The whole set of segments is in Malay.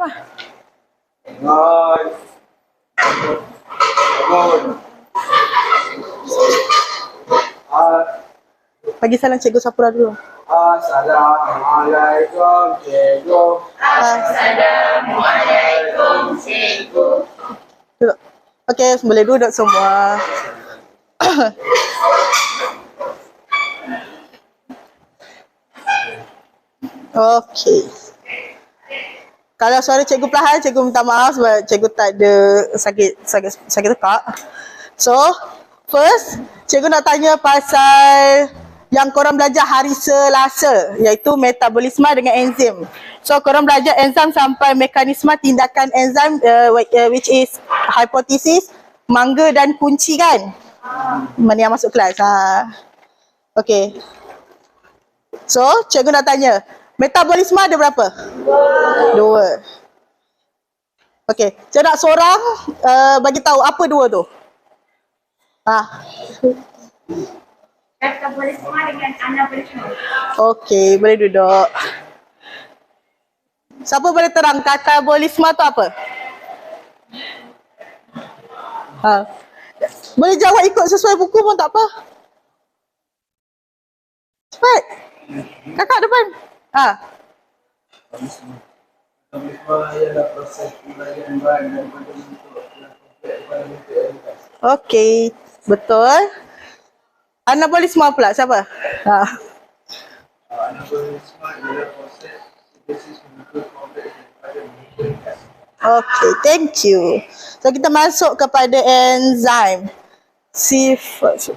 lah. Bagi salam Cikgu Sapura dulu. Assalamualaikum Cikgu. Assalamualaikum Cikgu. Duduk. Okey, boleh duduk semua. Okey. Kalau suara cikgu perlahan, cikgu minta maaf sebab cikgu tak ada sakit tekak. So, first, cikgu nak tanya pasal yang korang belajar hari Selasa, iaitu metabolisme dengan enzim. So, korang belajar enzim sampai mekanisme tindakan enzim which is hipotesis, mangga dan kunci kan? Mana yang masuk kelas? Okay. So, cikgu nak tanya, metabolisme ada berapa? Dua. Okay, cikgu nak seorang bagi tahu apa dua tu? Metabolisme dengan anabolisme. Okay, boleh duduk. Siapa boleh terang katabolisme tu apa? Boleh jawab ikut sesuai buku pun tak apa. Cepat. Kakak depan. Okey, betul. Anabolisme pula siapa? Anabolisme adalah proses sintesis glukosa kompleks daripada glukosa gas. Okay, thank you. So kita masuk kepada enzim. Sifat.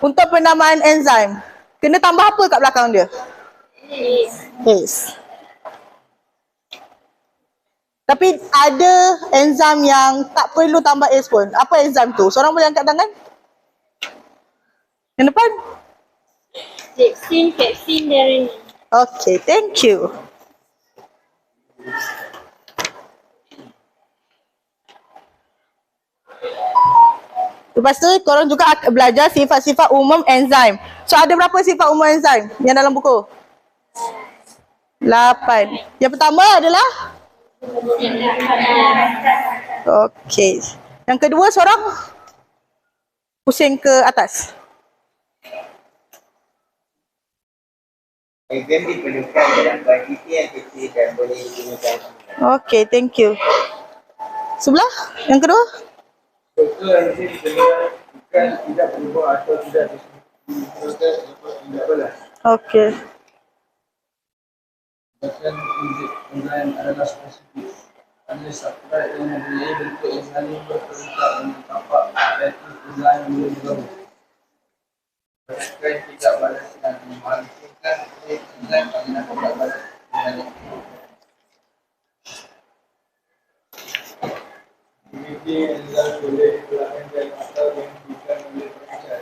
Untuk penamaan enzim, kena tambah apa kat belakang dia? Yes. Tapi ada enzim yang tak perlu tambah S pun. Apa enzim tu? Seorang boleh angkat tangan? Yang depan? Pepsin, dan renin. Okay, thank you. Lepas tu korang juga belajar sifat-sifat umum enzim. So ada berapa sifat umum enzim yang dalam buku? 8. Yang pertama adalah? Okey. Yang kedua seorang pusing ke atas. Enzim diperlukan dalam kuantiti yang kecil dan boleh digunakan. Okey, thank you. Sebelah? Yang kedua? Betul, enzim bukan tidak berubah atau tidak digunakan dapat tidak belas. Okey. Bahkan enzim adalah spesifik. Ada substrat yang mempunyai bentuk yang saling berperingkat dan tampak iaitu enzim boleh bergabung. Mereka yang tidak balas dan memastikan enzim adalah tidak balas dan ini enzim boleh berlaku dan atau dihentikan oleh pengajar.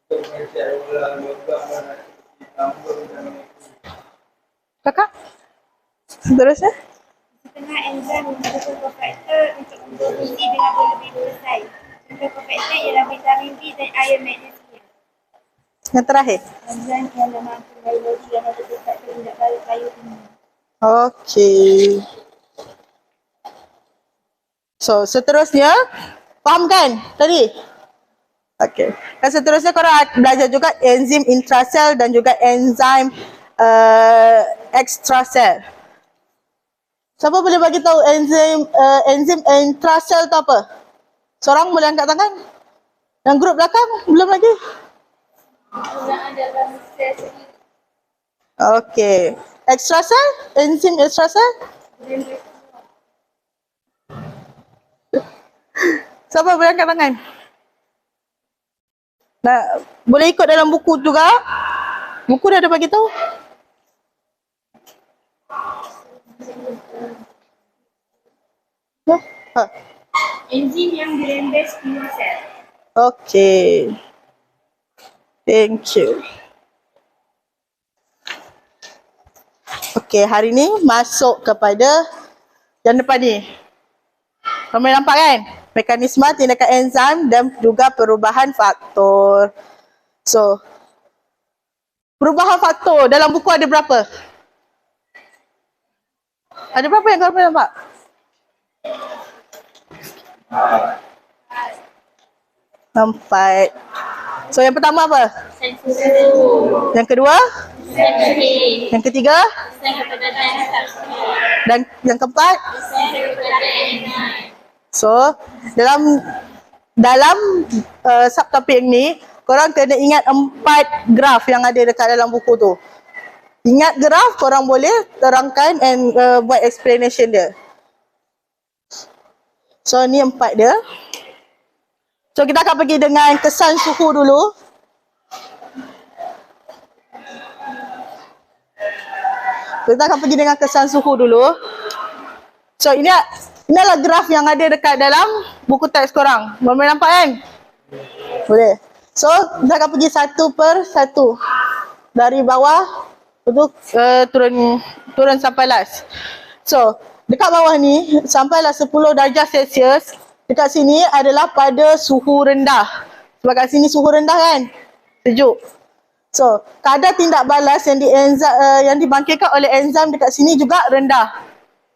Untuk pengajar ulang logam dan seperti tambur dan Kakak? Seterusnya? Setengah enzim membutuhkan kofaktor untuk berfungsi dengan berlebih selesai. Contoh kofaktor ialah vitamin B dan air magnesium. Yang terakhir? Enzim yang lemah biologi yang berdekat tindak balik kayu ini. Okey. So, seterusnya, faham kan tadi? Okey. Dan seterusnya korang belajar juga enzim intrasel dan juga enzim extrasel. Siapa boleh bagi tahu enzim intrasel tu apa? Seorang boleh angkat tangan? Yang grup belakang belum lagi? Penggunaan dalam sel sendiri. Okey. Extrasel? Enzim extrasel? Siapa boleh angkat tangan? Nah, boleh ikut dalam buku juga. Buku dah ada bagi tahu. Enzim yang dirembes keluar sel. Okey. Thank you. Okey, hari ni masuk kepada yang depan ni. Kamu nampak kan? Mekanisme tindakan enzim dan juga perubahan faktor. So, perubahan faktor dalam buku ada berapa? Ada berapa yang korang nampak? Empat. So yang pertama apa? Yang kedua? Yang ketiga? Dan yang keempat? So dalam subtopik ni, korang kena ingat 4 graf yang ada dekat dalam buku tu. Ingat graf, korang boleh terangkan and buat explanation dia. So ni 4 dia. So kita akan pergi dengan kesan suhu dulu. Kita akan pergi dengan kesan suhu dulu. So inilah graf yang ada dekat dalam buku teks korang. Boleh nampak kan? Boleh. So kita akan pergi satu per satu. Dari bawah turun sampai last. So dekat bawah ni sampailah 10 darjah Celsius. Dekat sini adalah pada suhu rendah. Sebab kat sini suhu rendah kan? Sejuk. So, kadar tindak balas yang dibangkitkan oleh enzim dekat sini juga rendah.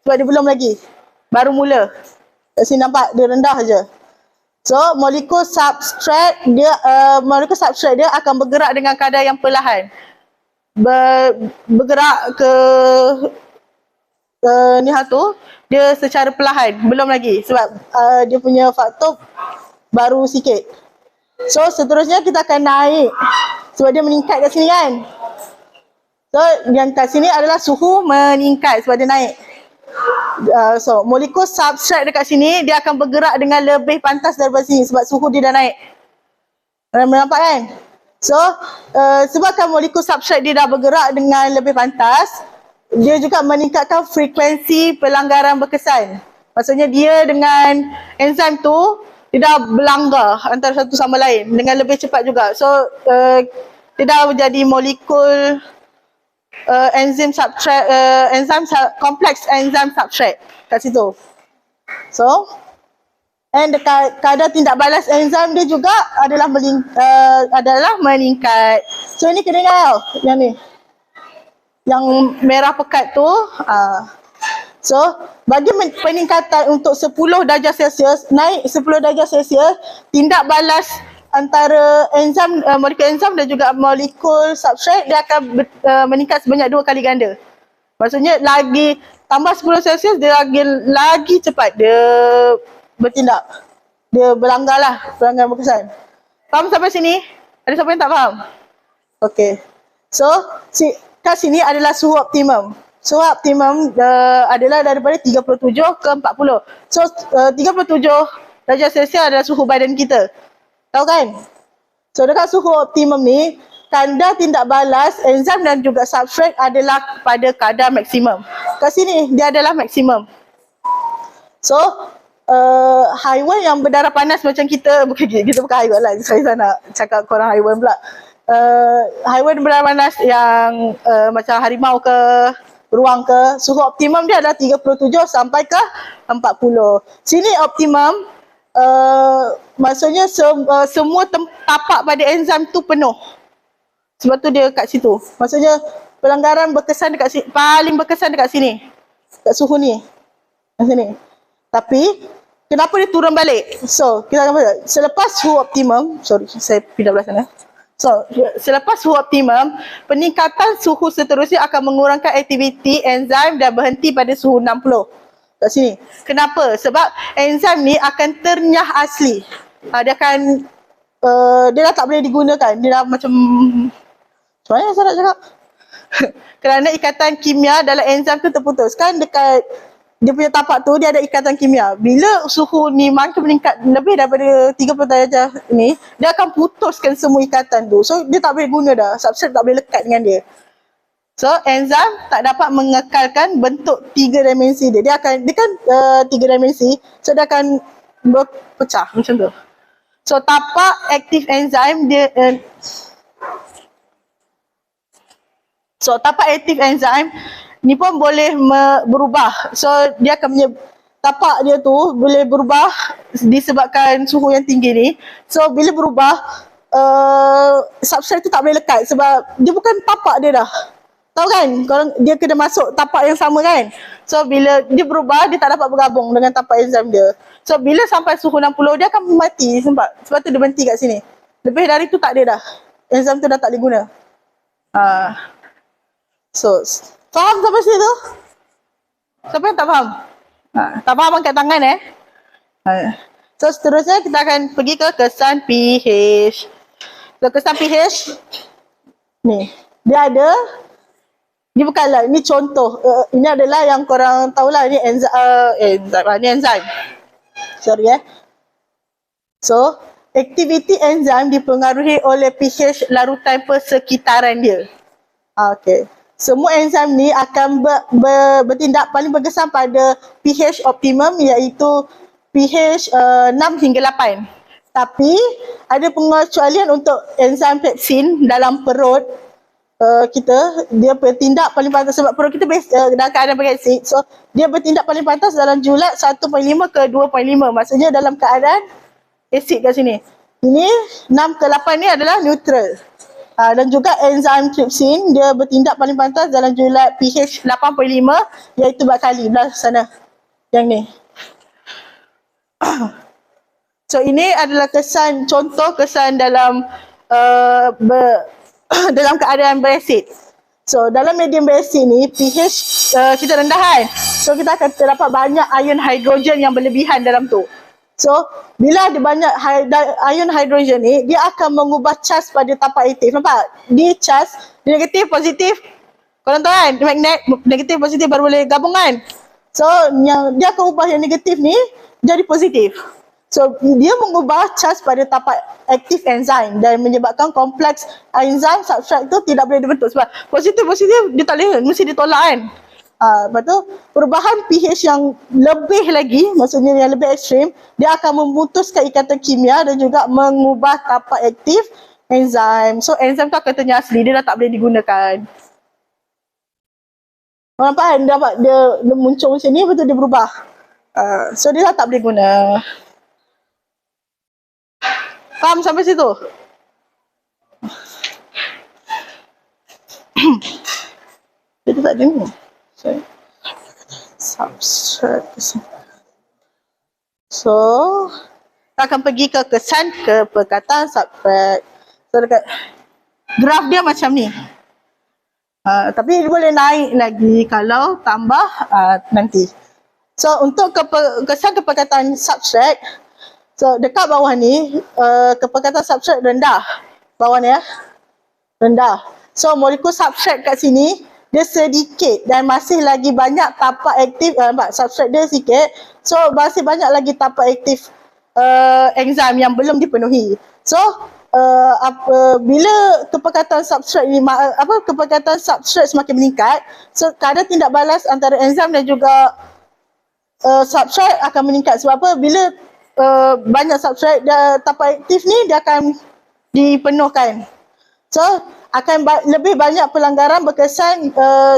Sebab dia belum lagi. Baru mula. Kat sini nampak dia rendah je. So, molekul substrat dia akan bergerak dengan kadar yang perlahan. Bergerak ke dia secara perlahan, belum lagi sebab dia punya faktor baru sikit. So seterusnya kita akan naik sebab dia meningkat kat sini kan. So yang kat sini adalah suhu meningkat sebab dia naik. So molekul substrat dekat sini dia akan bergerak dengan lebih pantas daripada sini sebab suhu dia dah naik. Nampak kan? So sebabkan molekul substrat dia dah bergerak dengan lebih pantas, dia juga meningkatkan frekuensi pelanggaran berkesan. Maksudnya dia dengan enzim tu, dia dah berlanggar antara satu sama lain dengan lebih cepat juga. So, dia dah menjadi molekul kompleks enzim substrat kat situ. So, and dekat kadar tindak balas enzim dia juga adalah meningkat. So, ini kena ingat tau, yang ni. Yang merah pekat tu, so bagi peningkatan untuk 10 darjah Celsius, naik 10 darjah Celsius, tindak balas antara molekul enzim dan juga molekul substrat dia akan meningkat sebanyak 2 kali ganda. Maksudnya lagi tambah 10 Celsius dia lagi cepat dia bertindak. Dia berlanggar berkesan. Faham sampai sini? Ada siapa yang tak faham? Okey. So, kat sini adalah suhu optimum. Suhu optimum adalah daripada 37 ke 40. So 37 darjah Celsius adalah suhu badan kita. Tahu kan? So dekat suhu optimum ni, kadar tindak balas enzim dan juga substrat adalah pada kadar maksimum. Kat sini dia adalah maksimum. So haiwan yang berdarah panas macam kita bukan haiwan lah. Saya nak cakap korang haiwan pula. Haiwan berdarah panas yang macam harimau ke, beruang ke, suhu optimum dia adalah 37 sampai ke 40. Sini optimum, maksudnya semua tapak pada enzim tu penuh. Sebab tu dia kat situ. Maksudnya pelanggaran berkesan dekat sini, paling berkesan dekat sini. Kat suhu ni. Kat sini. Tapi kenapa dia turun balik? So, kita akan selepas suhu optimum, sorry, saya pindah belah sana. So, selepas suhu optimum, peningkatan suhu seterusnya akan mengurangkan aktiviti enzim dan berhenti pada suhu 60. Kat sini. Kenapa? Sebab enzim ni akan ternyah asli. Dia akan, dia dah tak boleh digunakan. Dia dah macam mana saya nak cakap? Kerana ikatan kimia dalam enzim tu terputus. Kan dekat dia punya tapak tu dia ada ikatan kimia. Bila suhu ni makin meningkat lebih daripada 30 darjah ni, dia akan putuskan semua ikatan tu. So dia tak boleh guna dah. Substrat tak boleh lekat dengan dia. So enzim tak dapat mengekalkan bentuk 3 dimensi dia. Dia kan 3 dimensi. So dia akan berpecah macam tu. So tapak aktif enzim dia tapak aktif enzim ni pun boleh berubah. So dia akan tapak dia tu boleh berubah disebabkan suhu yang tinggi ni. So bila berubah, substrat tu tak boleh lekat sebab dia bukan tapak dia dah. Tahu kan? Korang, dia kena masuk tapak yang sama kan? So bila dia berubah, dia tak dapat bergabung dengan tapak enzim dia. So bila sampai suhu 60, dia akan mati sebab tu dia berhenti kat sini. Lebih dari tu tak ada dah. Enzim tu dah tak boleh guna. So faham sampai situ? Siapa yang tak faham? Tak faham angkat tangan So seterusnya kita akan pergi ke kesan pH. So kesan pH ni, dia ada, ni bukanlah, ni contoh. Ini adalah yang korang tahulah, ni enzim. Sorry So, aktiviti enzim dipengaruhi oleh pH larutan persekitaran dia. Okay. Semua enzim ni akan bertindak paling berkesan pada pH optimum, iaitu pH 6 hingga 8. Tapi ada pengecualian untuk enzim pepsin dalam perut kita. Dia bertindak paling pantas sebab perut kita dalam keadaan berasid. So dia bertindak paling pantas dalam julat 1.5 ke 2.5. Maksudnya dalam keadaan asid kat sini. Ini 6 ke 8 ni adalah neutral. Dan juga enzim trypsin, dia bertindak paling pantas dalam julat pH 8.5, iaitu berkali belah sana. Yang ni. So ini adalah contoh kesan dalam dalam keadaan berasid. So dalam medium berasid ni pH kita rendah kan. So kita akan terdapat banyak ion hidrogen yang berlebihan dalam tu. So bila ada banyak ion hidrogen ni, dia akan mengubah charge pada tapak aktif. Nampak? Dia charge, dia negatif, positif. Korang tahu kan? Magnet negatif, positif baru boleh gabung kan? So yang dia akan ubah yang negatif ni jadi positif. So dia mengubah charge pada tapak aktif enzim dan menyebabkan kompleks enzim substrat tu tidak boleh dibentuk. Sebab positif dia tak boleh, mesti ditolak kan. Lepas tu perubahan pH yang lebih lagi, maksudnya yang lebih ekstrim, dia akan memutuskan ikatan kimia dan juga mengubah tapak aktif enzim. So enzim tu akan ternyasli, dia dah tak boleh digunakan. Nampak kan? Dia muncul macam ni, betul dia berubah. So dia dah tak boleh guna. Faham sampai situ? Dia tak ada ni. Substrat. So, kita akan pergi ke kesan kepekatan substrat. So, dekat graf dia macam ni. Tapi dia boleh naik lagi kalau tambah nanti. So, untuk kesan kepekatan substrat, so dekat bawah ni kepekatan substrat rendah. Bawah ni rendah. So molekul substrat kat sini dia sedikit dan masih lagi banyak tapak aktif. Nampak substrat dia sikit. So masih banyak lagi tapak aktif enzim yang belum dipenuhi. So bila kepekatan substrat ni kepekatan substrat semakin meningkat, so kadar tindak balas antara enzim dan juga substrat akan meningkat. Sebab apa? Bila banyak substrat tapak aktif ni dia akan dipenuhkan. So akan lebih banyak pelanggaran berkesan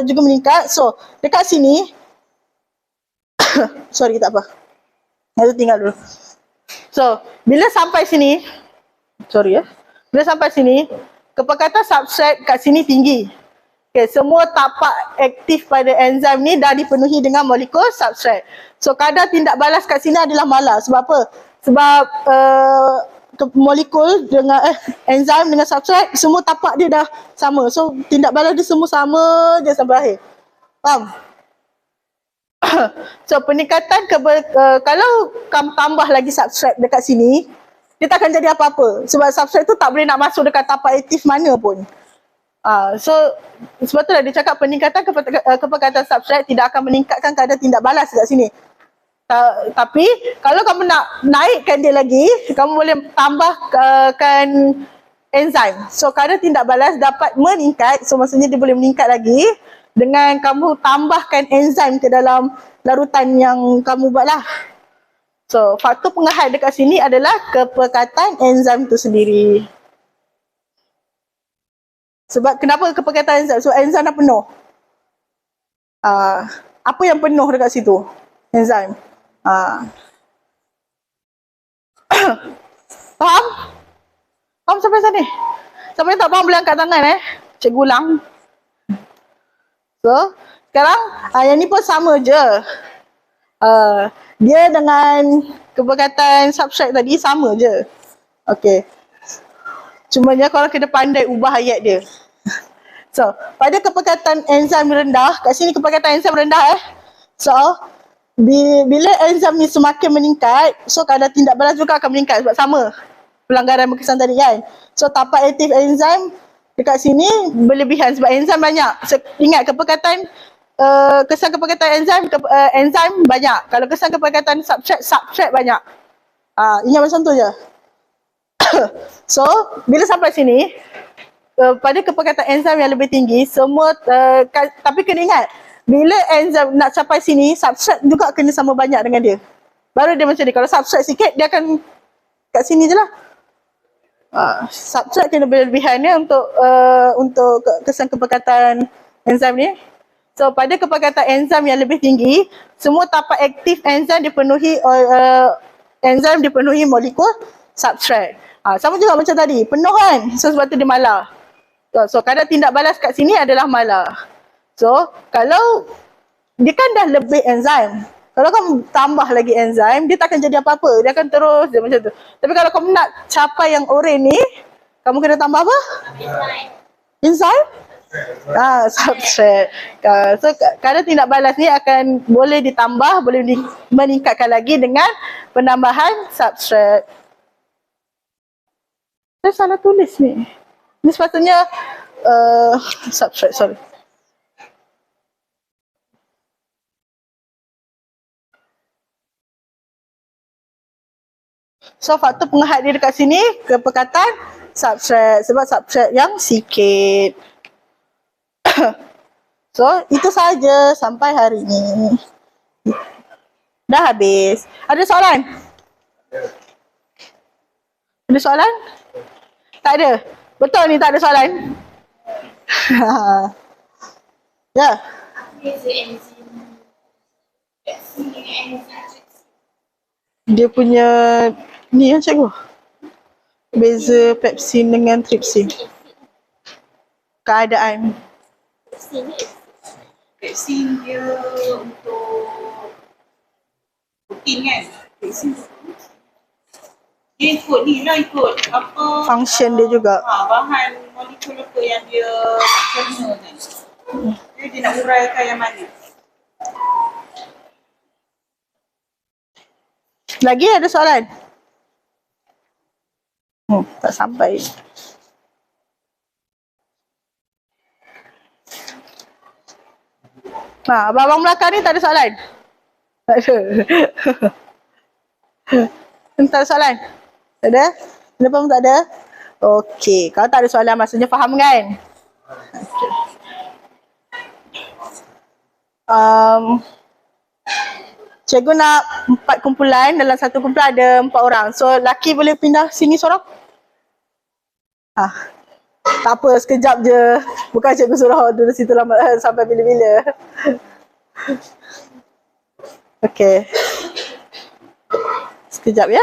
juga meningkat. So dekat sini sorry tak apa. Itu tinggal dulu. So bila sampai sini bila sampai sini kepekatan substrat kat sini tinggi. Okay, semua tapak aktif pada enzim ni dah dipenuhi dengan molekul substrat. So kadar tindak balas kat sini adalah malas. Sebab apa? Sebab molekul dengan enzim dengan substrat semua tapak dia dah sama. So tindak balas dia semua sama je sampai akhir. Faham? So peningkatan kalau kamu tambah lagi substrat dekat sini, dia tak akan jadi apa-apa. Sebab substrat tu tak boleh nak masuk dekat tapak aktif mana pun. So sebab tu lah dia cakap peningkatan kepekatan substrat tidak akan meningkatkan kadar tindak balas dekat sini. Tapi kalau kamu nak naikkan dia lagi, kamu boleh tambahkan enzim. So kadar tindak balas dapat meningkat. So maksudnya dia boleh meningkat lagi dengan kamu tambahkan enzim ke dalam larutan yang kamu buat lah. So faktor penghad dekat sini adalah kepekatan enzim itu sendiri. Sebab kenapa kepekatan enzim? So enzim dah penuh. Apa yang penuh dekat situ? Enzim. Faham? Faham sampai sana? Siapa yang tak faham boleh angkat tangan Cikgu ulang. So, sekarang yang ni pun sama je. Dia dengan kepekatan substrate tadi sama je. Okay. Cumanya korang kena pandai ubah ayat dia. So, pada kepekatan enzim rendah, kat sini kepekatan enzim rendah So, bila enzim ni semakin meningkat, so kadar tindak balas juga akan meningkat sebab sama pelanggaran berkesan tadi kan. So, tapak aktif enzim dekat sini berlebihan sebab enzim banyak. So, ingat kepekatan kesan kepekatan enzim banyak. Kalau kesan kepekatan substrate banyak. Ingat macam tu je. So, bila sampai sini, pada kepekatan enzim yang lebih tinggi, semua tapi kena ingat, bila enzim nak capai sini, substrate juga kena sama banyak dengan dia. Baru dia macam ni. Kalau substrate sikit, dia akan kat sini je lah. Substrate kena berlebihan ni untuk kesan kepekatan enzim ni. So, pada kepekatan enzim yang lebih tinggi, semua tapak aktif enzim dipenuhi molekul substrate. Sama juga macam tadi, penuh kan? So, sebab tu dia malar. So, kadar tindak balas kat sini adalah malar. So, kalau dia kan dah lebih enzim. Kalau kamu tambah lagi enzim, dia tak akan jadi apa-apa. Dia akan terus dia macam tu. Tapi kalau kamu nak capai yang oren ni, kamu kena tambah apa? Enzim? Substrate. So, kadar tindak balas ni akan boleh ditambah, boleh meningkatkan lagi dengan penambahan substrate. Saya salah tulis ni. Ni sepatutnya substrate, sorry. So, faktor penghad dia dekat sini, kepekatan substrate. Sebab substrate yang sikit. So, itu saja sampai hari ini. Dah habis. Ada soalan? Ada soalan? Tak ada? Betul ni tak ada soalan? Ya. Dia punya ni yang cikgu. Beza pepsin dengan tripsin. Keadaan. Pepsin dia untuk protein kan? Pepsin dia ikut ni lah, ikut apa Function dia juga. bahan molekul apa yang dia kena kan. Dia nak uraikan yang mana. Lagi ada soalan? Tak sampai. Abang-abang belakang ni tak ada soalan? Tak ada. Tak ada soalan? Tak ada? Kenapa pun tak ada? Okey, kalau tak ada soalan maksudnya faham kan? Okay. Cikgu nak 4 kumpulan, dalam satu kumpulan ada 4 orang. So, laki boleh pindah sini seorang? Tak apa, sekejap je. Bukan cikgu suruh duduk situ lama sampai bila-bila. Okey. Sekejap ya.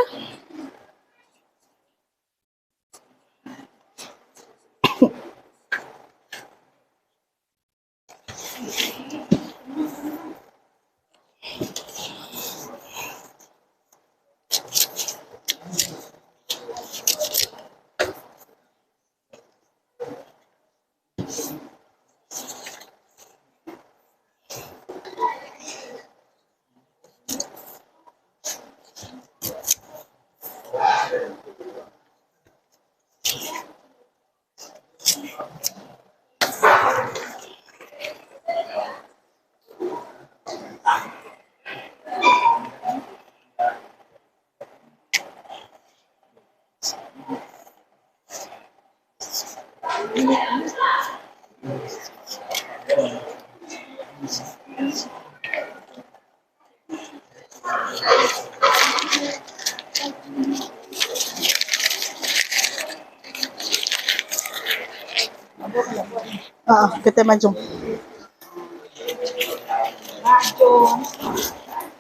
Kita maju.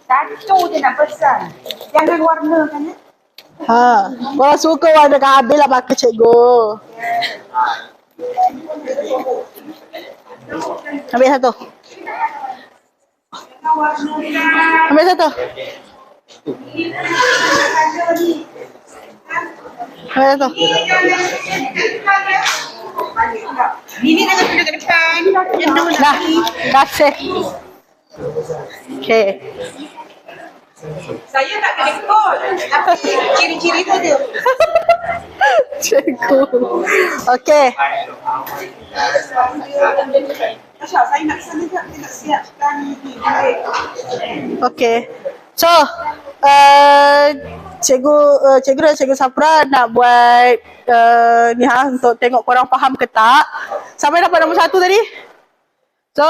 Satu je nak pesan. Jangan warna kan ya? Kalau suka warna kan habis lah pakai cikgu. Ambil satu. Ambil satu. Ambil satu. Ini jangan tunjuk ke depan. Dah, dah sih. Okay. Saya tak kena kod. Tapi ciri-ciri tu dia. Cikgu. Okay. Asya, saya nak sana tak? Saya nak siapkan ni. Okay. So, cikgu dan cikgu Safra nak buat ni untuk tengok korang faham ke tak. Sampai dapat nombor 1 tadi. So,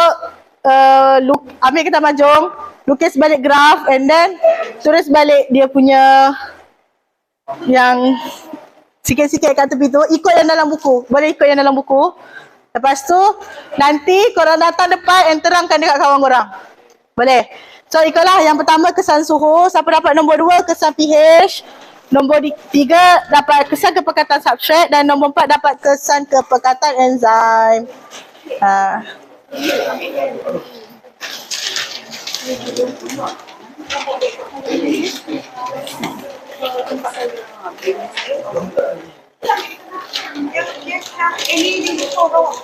ambil kertas majung, lukis balik graf and then tulis balik dia punya yang sikit-sikit kat tepi tu, ikut yang dalam buku. Boleh ikut yang dalam buku. Lepas tu, nanti korang datang depan and terangkan dekat kawan korang. Boleh? So, ikutlah. Yang pertama, kesan suhu. Siapa dapat nombor 2, kesan pH. Nombor 3, dapat kesan kepekatan substrat. Dan nombor 4, dapat kesan kepekatan enzim. Ini di bawah.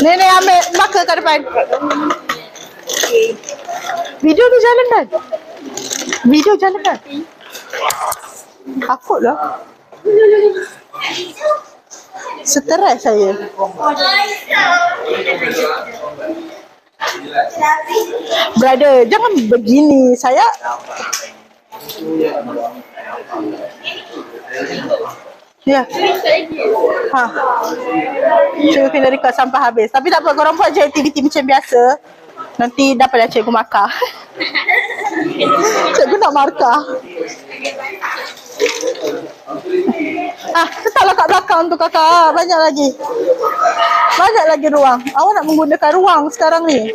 Nenek ambil marker kat depan. Video tu jalan kan? Video jalan kan? Takutlah. Stres saya. Brother, jangan begini. Saya ya. Ha. Cikgu kena record sampai habis. Tapi tak apa, korang buat je aktiviti macam biasa. Nanti dapatlah cikgu markah. Cikgu nak markah. Letaklah kat belakang tu kakak. Banyak lagi. Banyak lagi ruang. Awak nak menggunakan ruang sekarang ni.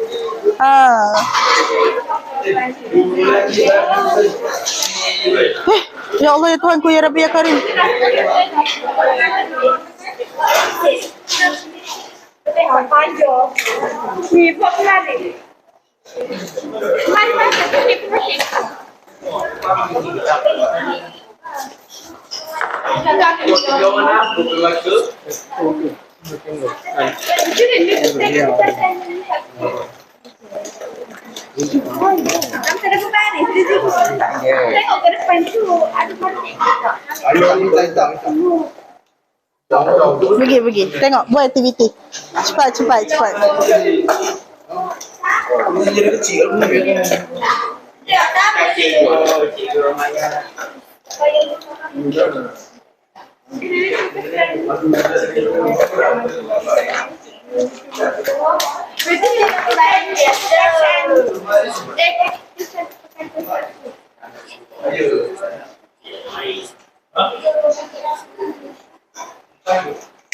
Ya Allah, ya Tuhanku, ya Rabbi, ya Karim. Tengok ke depan tu, ada Pergi. Tengok, buat aktiviti. Cepat. Bisa jadi kecil.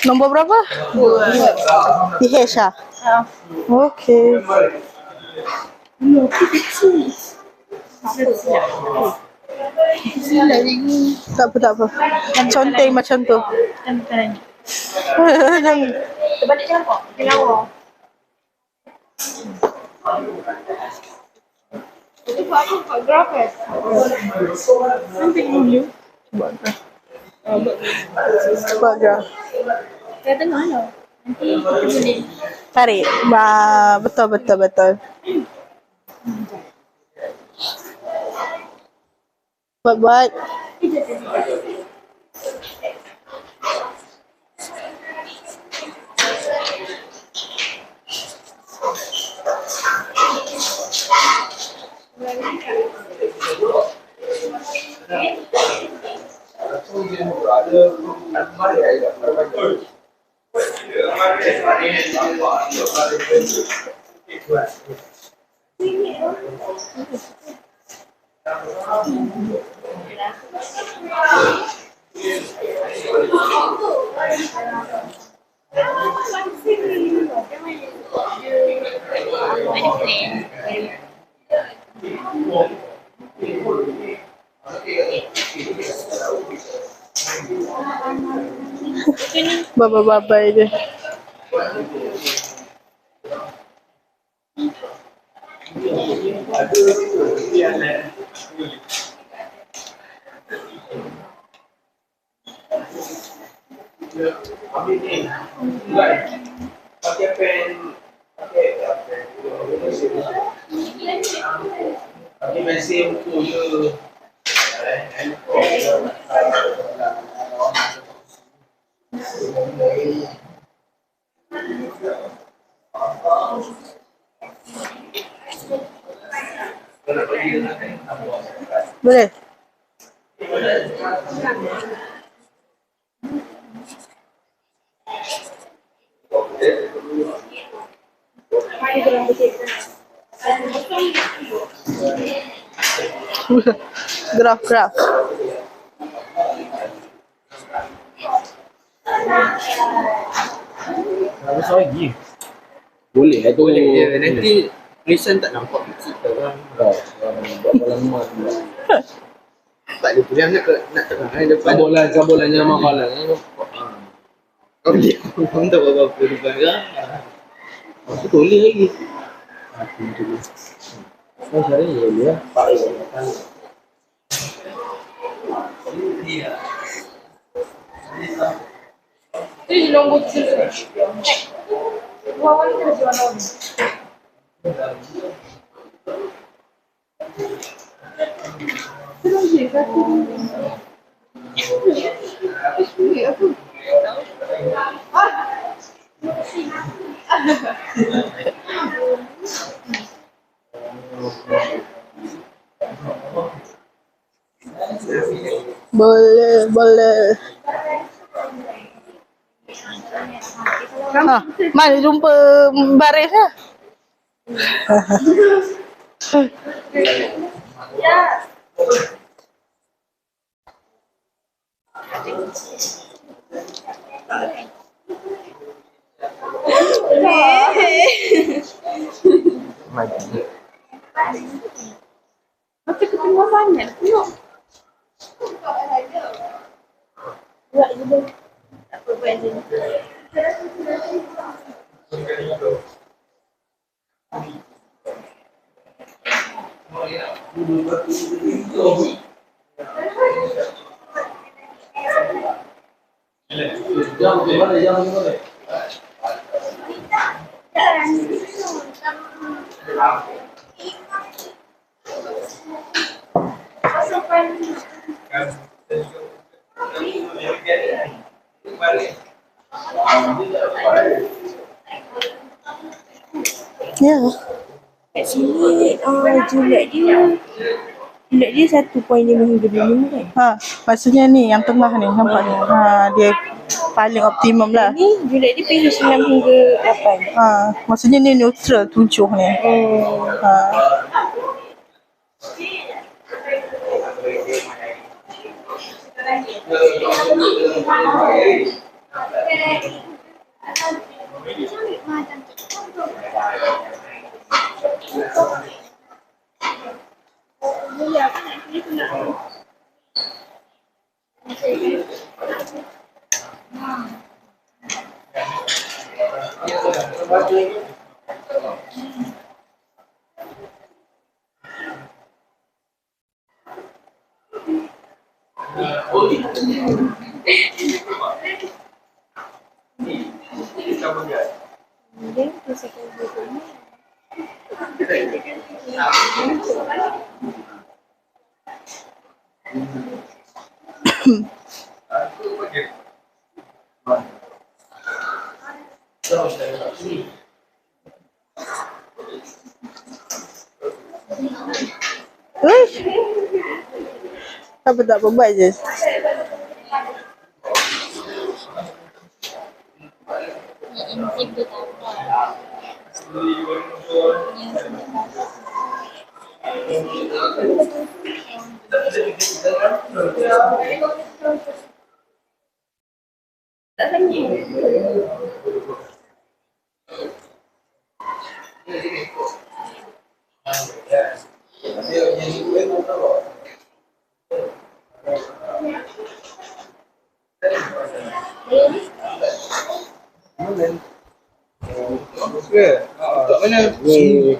Nombor berapa? 2. pH ah? Okey. Tak apa. Conteng macam tu. Jangan. Terbalik jangan kok, dia lawa. Itu buat apa? Buat graf kan? Buat graf. Saya tengah lah. Nanti kita boleh. Tarik. Betul. Buat. Baba-baba dia. Pakai pen, pakai pensil buku je. Boleh? Graf. Habis lagi. Boleh tu. Boleh je. Nanti Rizan tak nampak cerita kan. Buat pengalaman. Tak ada pilihan nak tengah depan. Cabut lah jangan makalah. Kau dia pun tak apa-apa depan kan. Aku boleh lagi. Saya cari je dia. Pak Iwan. Ini nombor 3. Wawan ni kena jual nombor. Boleh. Mari jumpa baris lah. Macam ketemu banyak. Tengok. Buat je deh. Tak apa buat je. Ya. Kat sini julat dia 1.5 hingga 5 kan. Maksudnya ni yang tengah ni nampak ni. Dia paling optimum lah. Ni julat dia pH 6 hingga 8. Maksudnya ni neutral 7 ni. Dia pusatkan buku ni. Tak apa, buat je. enzim tu tambah. Tak sakit. Kat mana? Ni.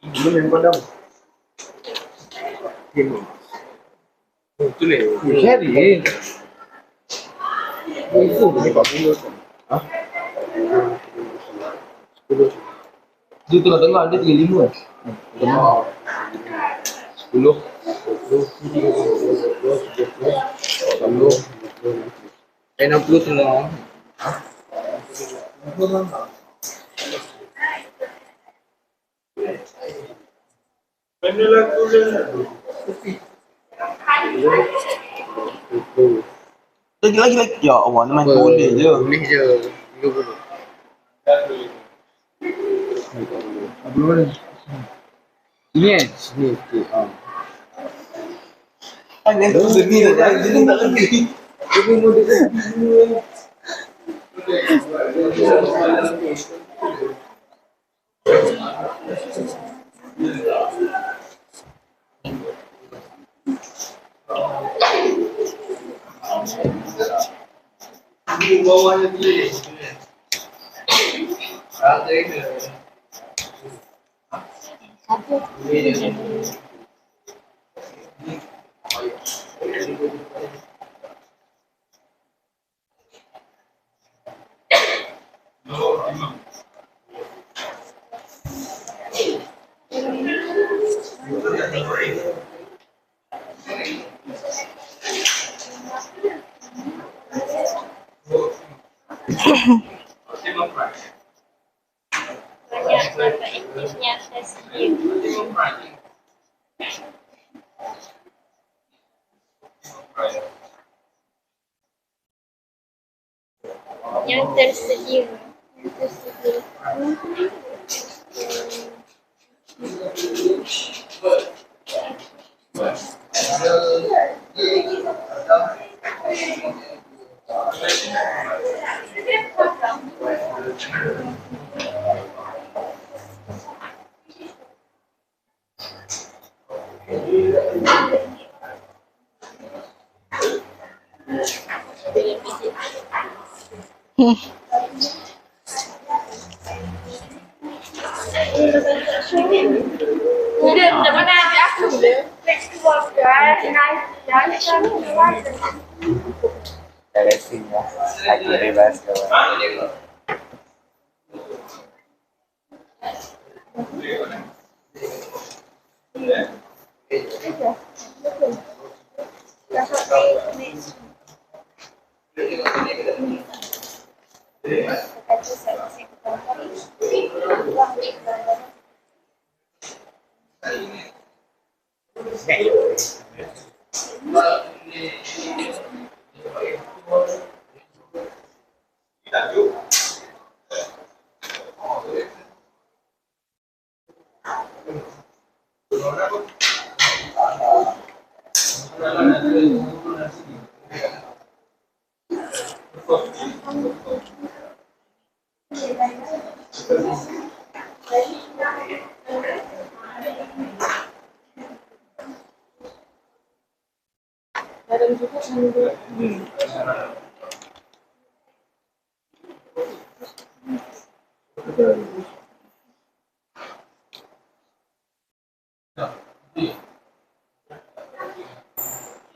Mana yang padam? Game. Tu ni. Cari. Itu ni 40. Ha? 10. Tu tengah-tengah dia 35. Tengah. 10. 20. 60 tengah. Lagi. Ya Allah, ni main boleh je. Boleh je. 30. Belum ada. Ini kan? Sini sikit. Ha. Kan yang tu seni saja, sini tak seni. Bawahnya dia. Ada ini. Banyak dapat aktifnya stasiun. Yang tersedia. Udah mana aja aku udah. Next to work guys, nice. Racing lah. Lagi bebas kawan.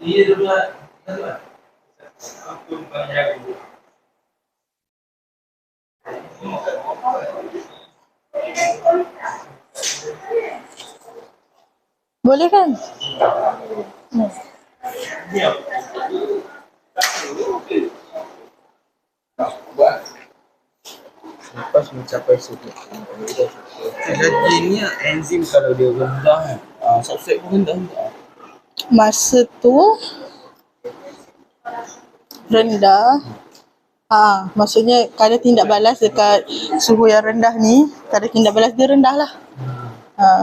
Iya dua. Aku banyak. Boleh kan? Lepas mencapai sudut. Jadi ni enzim kalau dia rendah kan, substrate pun rendah. Masa tu rendah. Maksudnya kadar tindak balas dekat suhu yang rendah ni, kadar tindak balas dia rendah lah.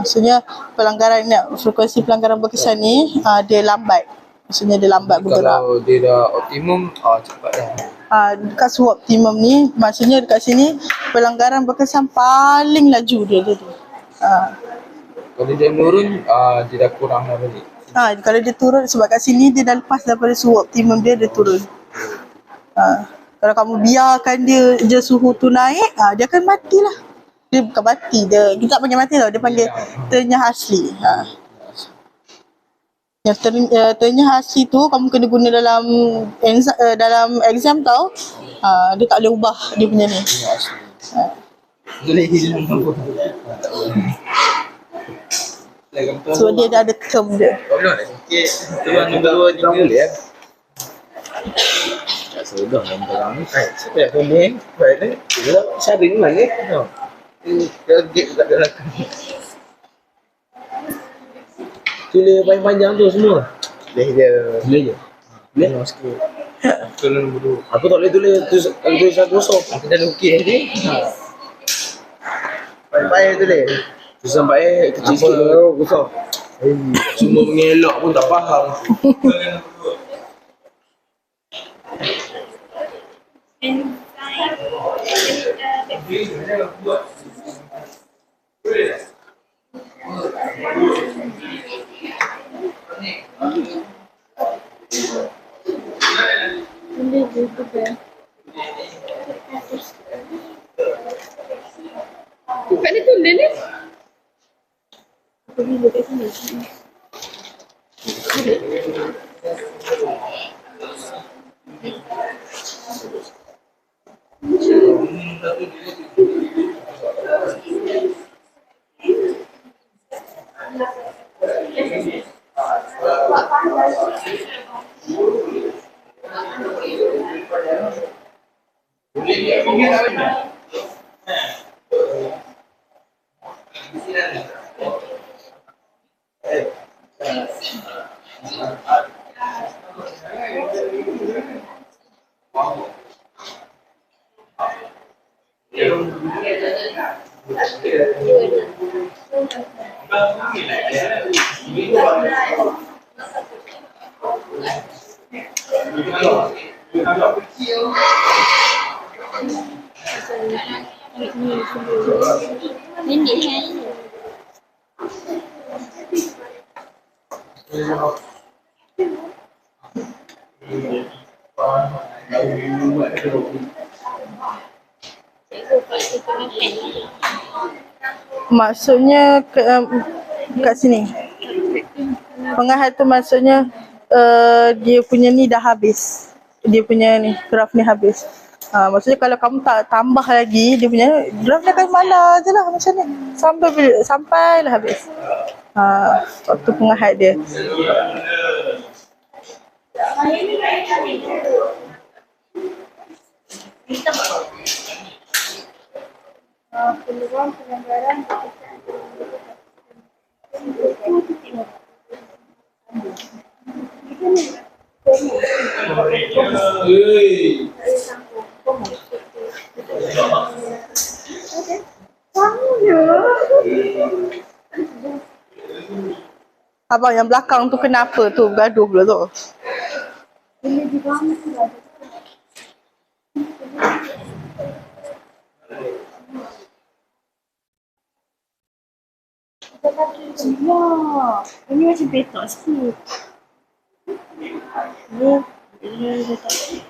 Maksudnya pelanggaran ni, frekuensi pelanggaran berkesan ni dia lambat. Maksudnya dia lambat bergerak. Kalau dia dah optimum, cepat dah. Dekat suhu optimum ni, maksudnya dekat sini pelanggaran berkesan paling laju dia tu. Kalau dia menurun, dia dah kurang dah balik. Kalau dia turun, sebab kat sini dia dah lepas daripada suhu optimum dia turun. Kalau kamu biarkan dia je suhu tu naik, dia akan matilah. Dia bukan mati, kita tak panggil mati tau, dia panggil tenyah asli. Yang tenyah asli tu kamu kena guna dalam exam tau. Dia tak boleh ubah dia punya ni. Boleh hilang apa? So dia dah ada term dia. Kau bilang dah sikit. Tuan nombor 2, 3. Boleh ya? Tak sudah nombor terang ni. Siapa yang kuning? Baik ni. Dia sharing mana? Dia gate kat belakang. Tulis panjang-panjang tu semua. Boleh je. Boleh je? Boleh? Tengok sikit. Tulis nombor 2. Aku tak boleh tulisan kosong. Aku dah lukis ni. Payah-payah tulis. Tulisan baik kecil sikit baru kosong. Semua mengelak pun tak faham. Kat dia tulis ni. Ini hai. Maksudnya kat sini. Pengahat tu maksudnya dia punya ni dah habis. Dia punya ni, graf ni habis. Maksudnya kalau kamu tak tambah lagi, dia punya graf dia akan malah je lah macam ni. Sampailah habis. Waktu pengahat dia. Peluang pelanggaran Abang yang belakang tu kenapa tu? Gaduh pula tu. Ini macam betok sikit. Dia letak.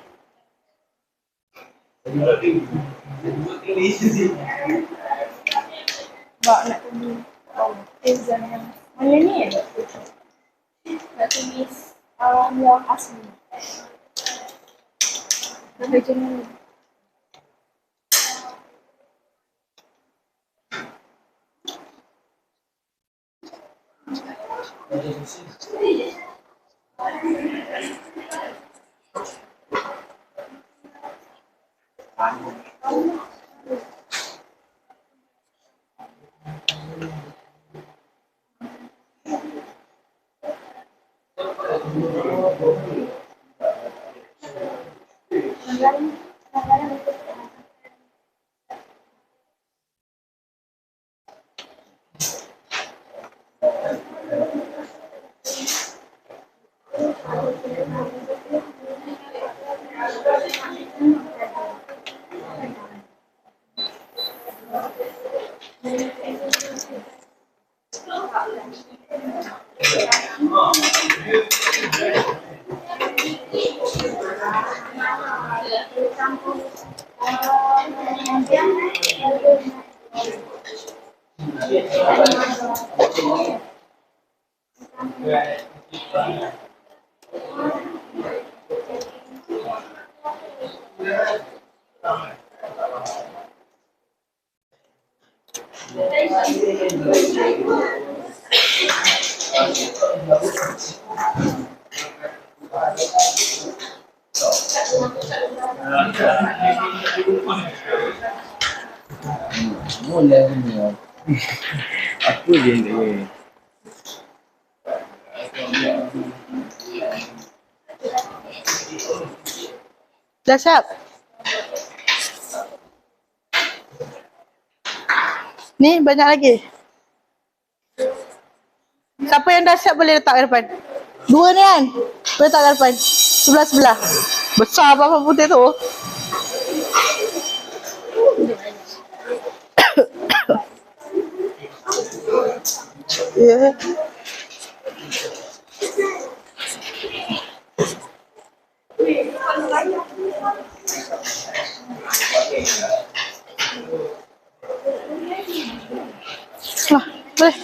Mak nak tulis exam yang mana ni? Nak tulis yang asli. Macam ni. Boleh ni. Apa dia ni? Dah siap? Ni banyak lagi. Siapa yang dah siap boleh letak ke depan. Dua ni kan? Boleh letak ke depan. Sebelah-sebelah. Besar apa putih tu. Ya. Wah, boleh.